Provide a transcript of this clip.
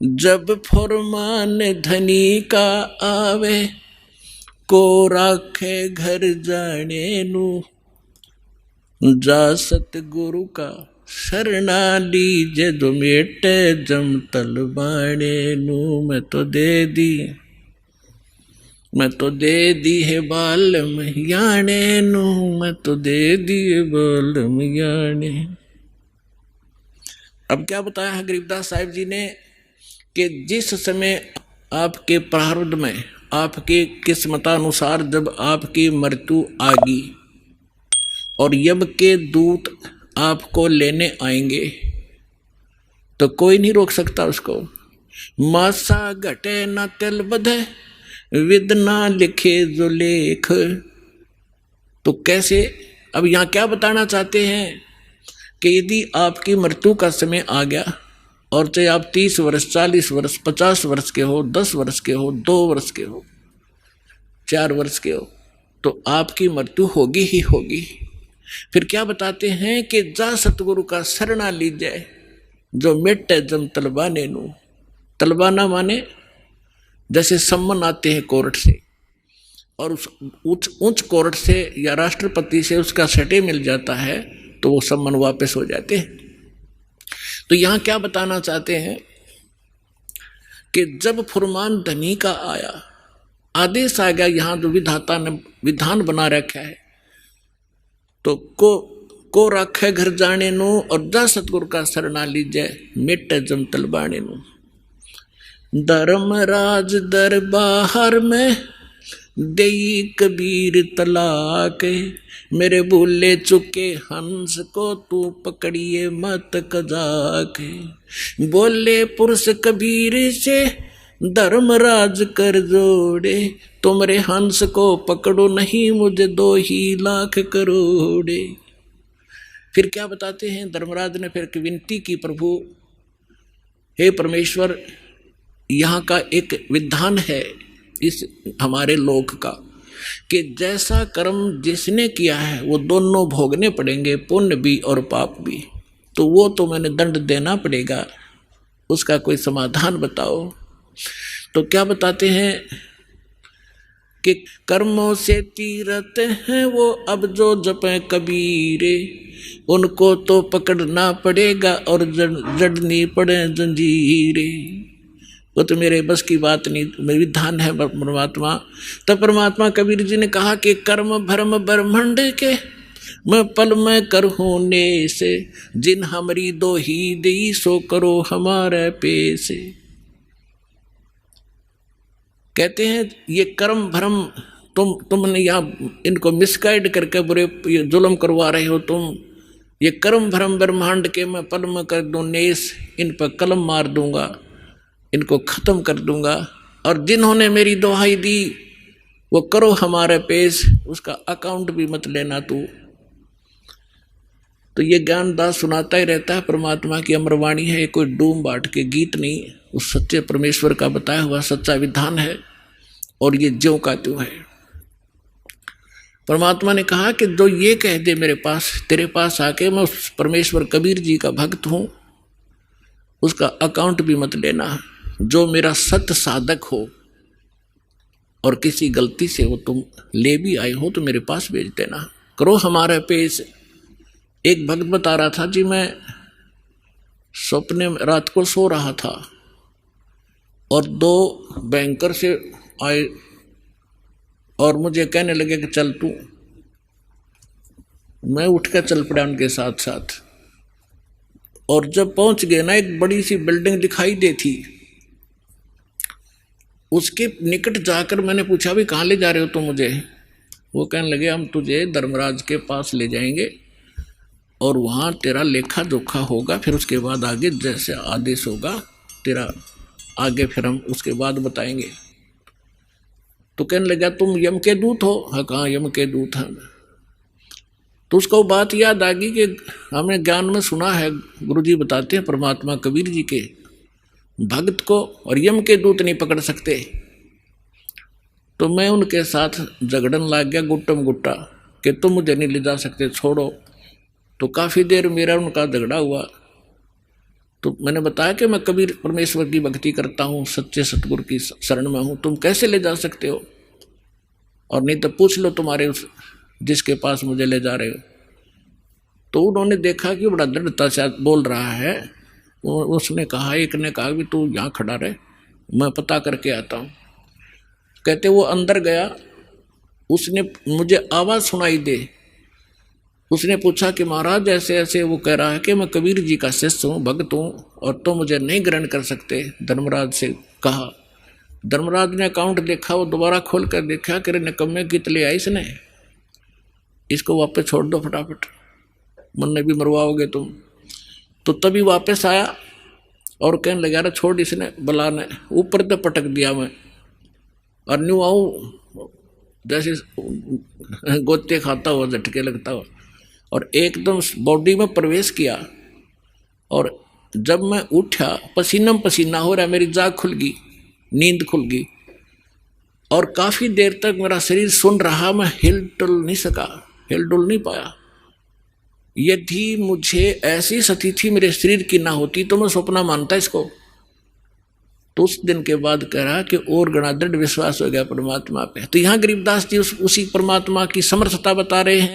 जब फरमान धनी का आवे, को राखे घर जाने नू, जा सतगुरु का शरणा लीजे, जो मेटे जम तल बाणे नू। मैं तो दे दी है बालम याने नू, मैं तो दे दी है बालम याने। अब क्या बताया है गरीबदास साहिब जी ने कि जिस समय आपके प्रारब्ध में, आपके किस्मतानुसार जब आपकी मृत्यु आ गई और यम के दूत आपको लेने आएंगे, तो कोई नहीं रोक सकता उसको। मासा घटे न तिल बधे, विद ना लिखे जो लेख। तो कैसे, अब यहां क्या बताना चाहते हैं कि यदि आपकी मृत्यु का समय आ गया और चाहे आप 30 वर्ष, 40 वर्ष, 50 वर्ष के हो, 10 वर्ष के हो, 2 वर्ष के हो, 4 वर्ष के हो, तो आपकी मृत्यु होगी ही होगी। फिर क्या बताते हैं कि जा सतगुरु का शरणा लीजिए, जो मिटे जम तलबाने नू। तलबाना माने जैसे सम्मन आते हैं कोर्ट से, और उस उच्च कोर्ट से या राष्ट्रपति से उसका सटे मिल जाता है, तो वो सम्मन वापस हो जाते हैं। तो यहां क्या बताना चाहते हैं कि जब फुरमान धनी का आया, आदेश आ गया, यहां जो विधाता ने विधान बना रखा है, तो को रखे घर जाने नो, और जा सतगुरु का शरणा लीजिए, मिट जम तलबाने नो। धर्मराज दरबार में देई कबीर तलाक, मेरे भूले चुके हंस को तू पकड़िए मत कजाक। बोले पुरुष कबीर से धर्मराज कर जोड़े, तुमरे हंस को पकड़ो नहीं मुझे 2 ही लाख करोड़े। फिर क्या बताते हैं, धर्मराज ने फिर विनती की, प्रभु हे परमेश्वर, यहाँ का एक विधान है इस हमारे लोक का कि जैसा कर्म जिसने किया है वो दोनों भोगने पड़ेंगे, पुण्य भी और पाप भी। तो वो तो मैंने दंड देना पड़ेगा, उसका कोई समाधान बताओ। तो क्या बताते हैं कि कर्मों से तीरथ हैं वो अब जो जपे कबीरे, उनको तो पकड़ना पड़ेगा और जड़नी पड़े जंजीरे। वो तो मेरे बस की बात नहीं, मेरी विधान है परमात्मा। तब परमात्मा कबीर जी ने कहा कि कर्म भरम ब्रह्मंड के, मैं पल में कर होने से, जिन हमारी 2 ही दी सो करो हमारे पैसे। कहते हैं ये कर्म भ्रम तुमने यहाँ इनको मिसगाइड करके बुरे जुल्म करवा रहे हो तुम। ये कर्म भ्रम ब्रह्मांड के मैं पल में कर दूं नेस, इन पर कलम मार दूंगा, इनको खत्म कर दूंगा। और जिन्होंने मेरी दुहाई दी वो करो हमारे पेश, उसका अकाउंट भी मत लेना तू। तो ये ज्ञानदास सुनाता ही रहता है, परमात्मा की अमरवाणी है, कोई डूम बाट के गीत नहीं, उस सच्चे परमेश्वर का बताया हुआ सच्चा विधान है, और ये ज्यों का त्यों है। परमात्मा ने कहा कि जो ये कह दे मेरे पास, तेरे पास आके मैं उस परमेश्वर कबीर जी का भक्त हूं, उसका अकाउंट भी मत लेना। जो मेरा सत्य साधक हो और किसी गलती से वो तुम ले भी आए हो तो मेरे पास भेज देना, करो हमारे पेश। एक भक्त बता रहा था जी, मैं सपने में रात को सो रहा था और 2 बैंकर से आए और मुझे कहने लगे कि चल तू। मैं उठ कर चल पड़ा उनके साथ साथ, और जब पहुंच गए ना, एक बड़ी सी बिल्डिंग दिखाई दी थी। उसके निकट जाकर मैंने पूछा भी कहाँ ले जा रहे हो तुम मुझे? वो कहने लगे हम तुझे धर्मराज के पास ले जाएंगे और वहाँ तेरा लेखा जोखा होगा, फिर उसके बाद आगे जैसे आदेश होगा तेरा आगे फिर हम उसके बाद बताएंगे। तो कहने लगा तुम यम के दूत हो? हाँ, कहाँ यम के दूत हैं। तो उसको बात याद आ गई कि हमने ज्ञान में सुना है, गुरुजी बताते हैं परमात्मा कबीर जी के भक्त को और यम के दूत नहीं पकड़ सकते। तो मैं उनके साथ झगड़न लग गया गुट्टम गुट्टा कि तुम मुझे नहीं ले जा सकते, छोड़ो। तो काफ़ी देर मेरा उनका झगड़ा हुआ तो मैंने बताया कि मैं कबीर परमेश्वर की भक्ति करता हूँ, सच्चे सतगुरु की शरण में हूँ, तुम कैसे ले जा सकते हो? और नहीं तो पूछ लो तुम्हारे उस जिसके पास मुझे ले जा रहे हो। तो उन्होंने देखा कि बड़ा दृढ़ता से बोल रहा है। उसने कहा, एक ने कहा कि तू यहाँ खड़ा रहे, मैं पता करके आता हूँ। कहते वो अंदर गया, उसने मुझे आवाज़ सुनाई दे। उसने पूछा कि महाराज ऐसे ऐसे, वो कह रहा है कि मैं कबीर जी का शिष्य हूँ, भक्त हूँ, और तो मुझे नहीं ग्रहण कर सकते। धर्मराज से कहा। धर्मराज ने अकाउंट देखा, वो दोबारा खोल कर देखा कि निकम्मे की तले आई इसने, इसको वापस छोड़ दो फटाफट, मन भी मरवाओगे तुम। तो तभी वापस आया और कहने लगा, अरे छोड़, इसने बला ने ऊपर तो पटक दिया मैं, और न्यू आऊँ जैसे गोते खाता हुआ, झटके लगता हुआ, और एकदम बॉडी में प्रवेश किया। और जब मैं उठा, पसीना पसीना हो रहा, मेरी जाग खुल गई, नींद खुल गई, और काफ़ी देर तक मेरा शरीर सुन रहा, मैं हिल डुल नहीं सका, हिल डुल नहीं पाया। यदि मुझे ऐसी स्थिति मेरे शरीर की ना होती तो मैं सपना मानता इसको। तो उस दिन के बाद कह रहा कि और गणा दृढ़ विश्वास हो गया परमात्मा पे। तो यहाँ गरीबदास जी उसी परमात्मा की समर्थता बता रहे हैं।